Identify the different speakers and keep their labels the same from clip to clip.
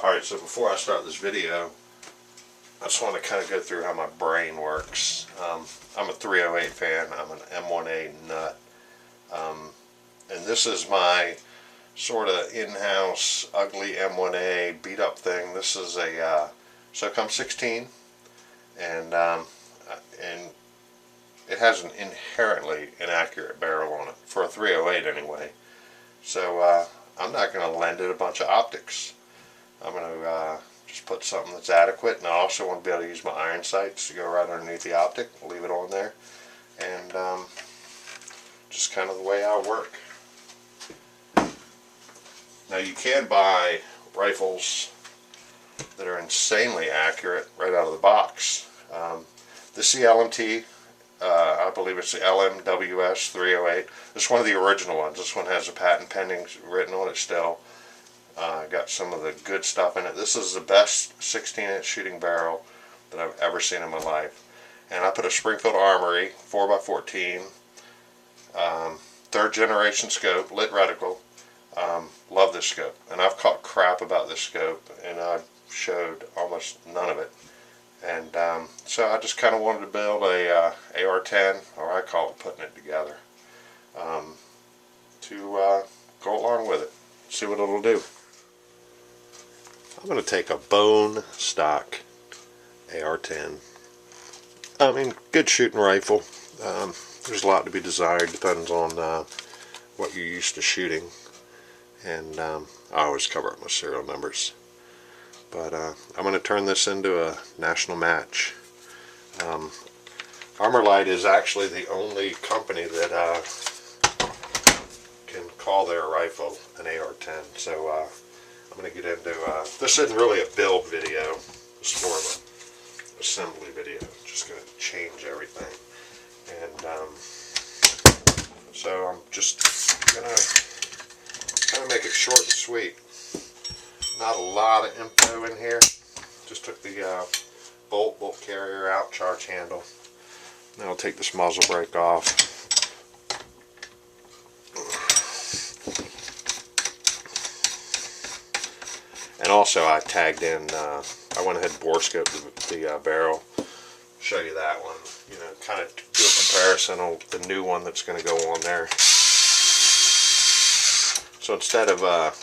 Speaker 1: Alright, so before I start this video, I just want to kind of go through how my brain works. I'm a 308 fan. I'm an M1A nut. And this is my sort of in-house ugly M1A beat up thing. This is a SOCOM 16, and it has an inherently inaccurate barrel on it, for a 308 anyway. So I'm not going to lend it a bunch of optics. I'm going to just put something that's adequate, and I also want to be able to use my iron sights to go right underneath the optic, leave it on there, and just kind of the way I work. Now you can buy rifles that are insanely accurate right out of the box. This is the LMT, I believe it's the LMWS 308. This is one of the original ones. This one has a patent pending written on it still. Got some of the good stuff in it. This is the best 16-inch shooting barrel that I've ever seen in my life. And I put a Springfield Armory 4x14, third generation scope, lit reticle. Love this scope, and I've caught crap about this scope, and I've showed almost none of it. And so I just kind of wanted to build a AR-10, or I call it putting it together, to go along with it, see what it'll do. I'm going to take a bone stock AR-10. I mean, good shooting rifle. There's a lot to be desired, depends on what you're used to shooting. And I always cover up my serial numbers. But I'm going to turn this into a national match. Armalite is actually the only company that can call their rifle an AR-10. So I'm going to get into, this isn't really a build video, it's more of an assembly video. Just going to change everything. And so I'm just going to kind of make it short and sweet. Not a lot of info in here. Just took the bolt carrier out, charge handle. Now I'll take this muzzle brake off. And also I tagged in, I went ahead and bore scoped the barrel. Show you that one. You know, kind of do a comparison on the new one that's going to go on there. So instead of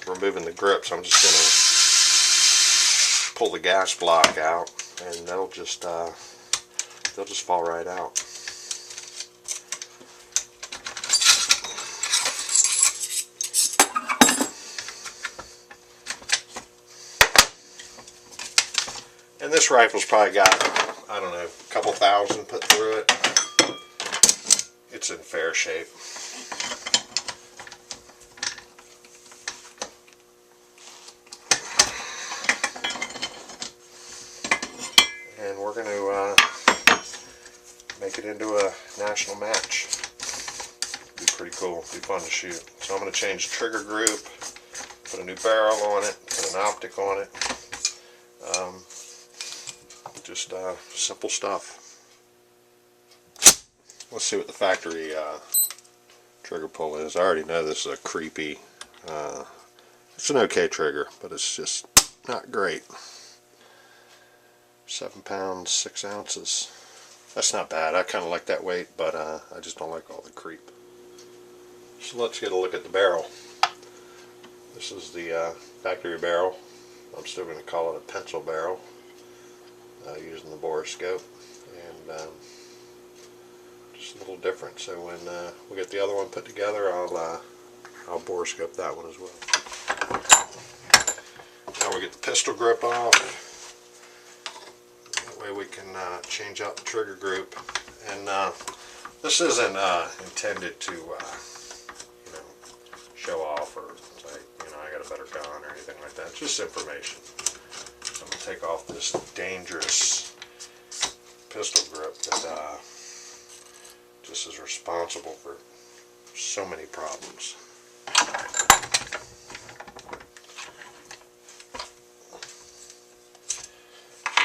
Speaker 1: removing the grips, I'm just going to pull the gas block out, and they'll just fall right out. And this rifle's probably got, I don't know, a couple thousand put through it. It's in fair shape. And we're going to make it into a national match. Be pretty cool, be fun to shoot. So I'm going to change the trigger group, put a new barrel on it, put an optic on it. Just simple stuff. Let's see what the factory trigger pull is. I already know this is a creepy, it's an okay trigger, but it's just not great. 7 pounds, 6 ounces. That's not bad. I kind of like that weight, but I just don't like all the creep. So let's get a look at the barrel. This is the factory barrel. I'm still going to call it a pencil barrel, using the bore scope, and just a little different. So when we get the other one put together, I'll bore scope that one as well. Now we get the pistol grip off. Way we can change out the trigger group, and this isn't intended to you know, show off or say, you know, I got a better gun or anything like that. It's just information. So I'm going to take off this dangerous pistol grip that just is responsible for so many problems.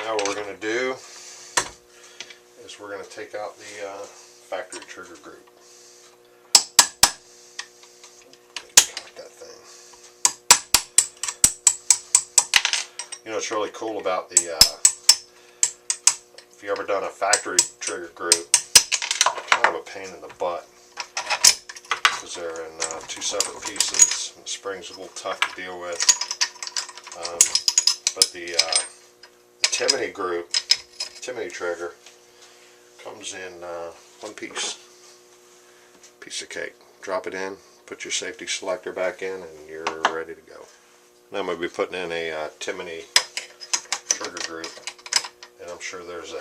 Speaker 1: Now what we're going to do is we're going to take out the factory trigger group. Cock that thing. You know what's really cool about the, if you ever done a factory trigger group, kind of a pain in the butt because they're in two separate pieces and the spring's a little tough to deal with. But the Timney group, Timney trigger, comes in one piece of cake. Drop it in, put your safety selector back in, and you're ready to go. Now I'm going to be putting in a Timney trigger group, and I'm sure there's a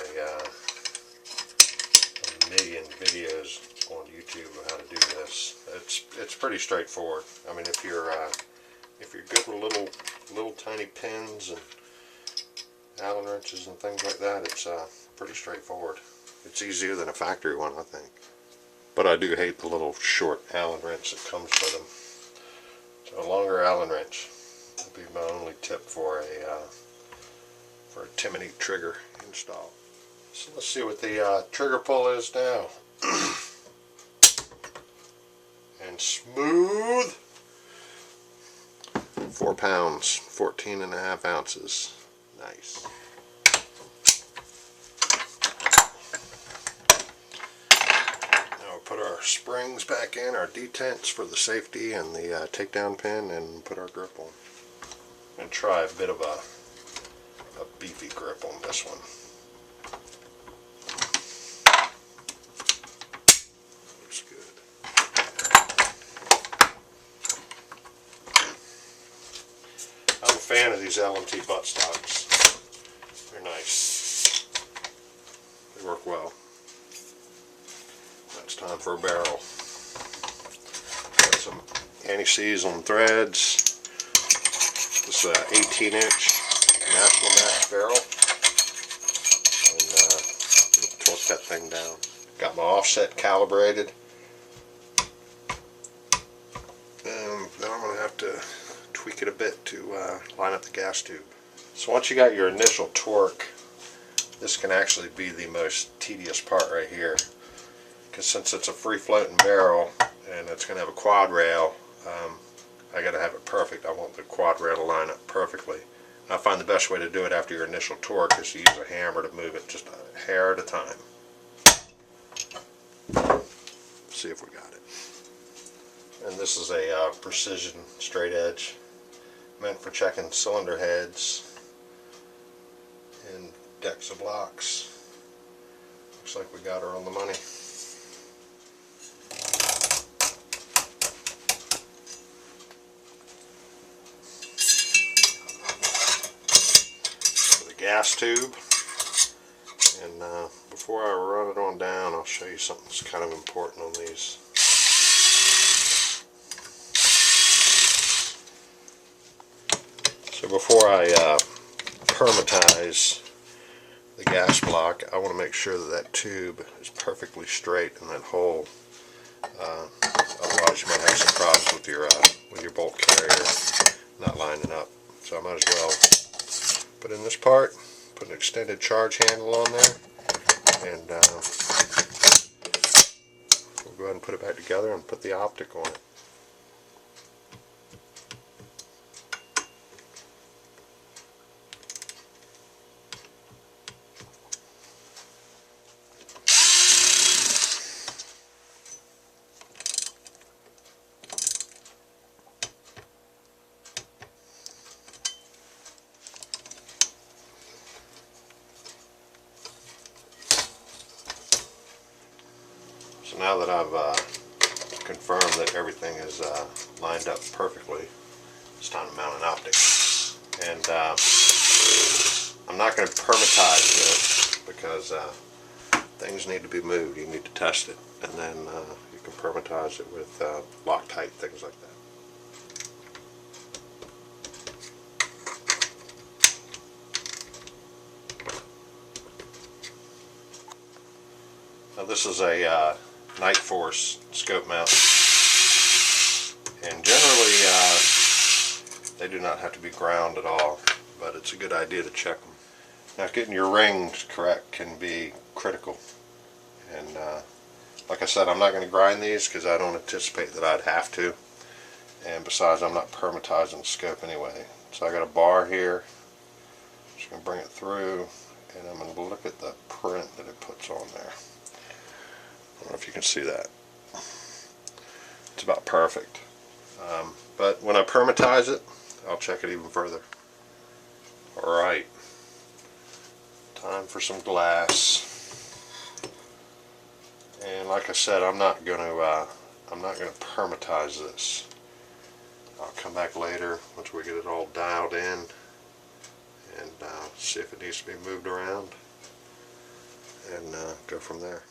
Speaker 1: million videos on YouTube of how to do this. It's pretty straightforward. I mean, if you're good with little tiny pins and Allen wrenches and things like that, it's pretty straightforward. It's easier than a factory one, I think. But I do hate the little short Allen wrench that comes with them. So a longer Allen wrench would be my only tip for a Timney trigger install. So let's see what the trigger pull is now. And smooth. 4 pounds, 14.5 ounces. Nice. Now we'll put our springs back in, our detents for the safety and the takedown pin, and put our grip on. And try a bit of a beefy grip on this one. Looks good. I'm a fan of these L&T buttstocks. They're nice. They work well. Now it's time for a barrel. Got some anti-seize on threads. This is an 18-inch National Match barrel. And torque that thing down. Got my offset calibrated. And then I'm going to have to tweak it a bit to line up the gas tube. So once you got your initial torque, this can actually be the most tedious part right here, because since it's a free floating barrel and it's going to have a quad rail, I got to have it perfect. I want the quad rail to line up perfectly. And I find the best way to do it after your initial torque is to use a hammer to move it just a hair at a time. See if we got it. And this is a precision straight edge, meant for checking cylinder heads and decks of blocks. Looks like we got her on the money. For the gas tube, and before I run it on down, I'll show you something that's kind of important on these. So before I permatize the gas block, I want to make sure that that tube is perfectly straight in that hole. Otherwise you might have some problems with your bolt carrier not lining up. So I might as well put in this part, put an extended charge handle on there, and we'll go ahead and put it back together and put the optic on it. So now that I've confirmed that everything is lined up perfectly, it's time to mount an optic. And I'm not going to permatize this because things need to be moved. You need to test it, and then you can permatize it with Loctite, things like that. Now this is a Night Force scope mount, and generally they do not have to be ground at all, but it's a good idea to check them. Now getting your rings correct can be critical, and like I said, I'm not going to grind these because I don't anticipate that I'd have to, and besides I'm not permatizing the scope anyway. So I got a bar here, Just going to bring it through, and I'm going to look at the print that it puts on there. I don't know if you can see that. It's about perfect. But when I permatize it, I'll check it even further. Alright, time for some glass. And like I said, I'm not gonna permatize this. I'll come back later once we get it all dialed in and see if it needs to be moved around, and go from there.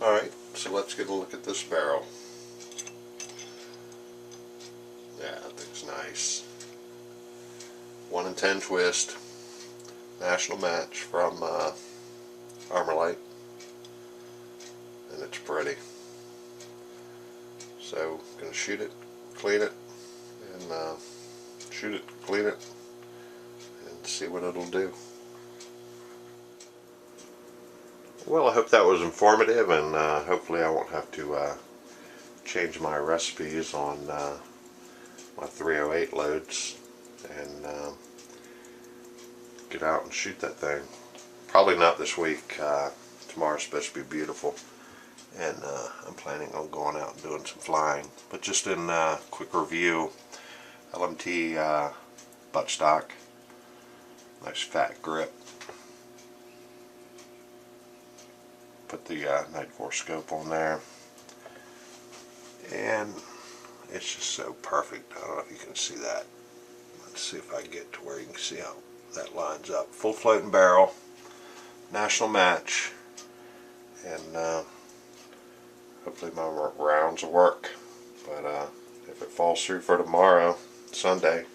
Speaker 1: Alright, so let's get a look at this barrel. Yeah, that thing's nice. 1 in 10 twist. National match from Armalite. And it's pretty. So, gonna shoot it, clean it, and shoot it, clean it, and see what it'll do. Well, I hope that was informative, and hopefully I won't have to change my recipes on my 308 loads and get out and shoot that thing. Probably not this week. Tomorrow's supposed to be beautiful, and I'm planning on going out and doing some flying. But just in quick review, LMT buttstock, nice fat grip. Put the Night 4 scope on there, and it's just so perfect. I don't know if you can see that. Let's see if I get to where you can see how that lines up. Full floating barrel, national match, and hopefully my rounds will work. But if it falls through for tomorrow, Sunday,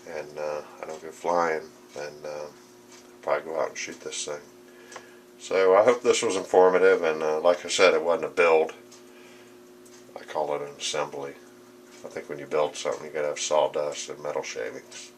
Speaker 1: and I don't go flying, then I'll probably go out and shoot this thing. So I hope this was informative, and like I said, it wasn't a build. I call it an assembly. I think when you build something, you gotta have sawdust and metal shavings.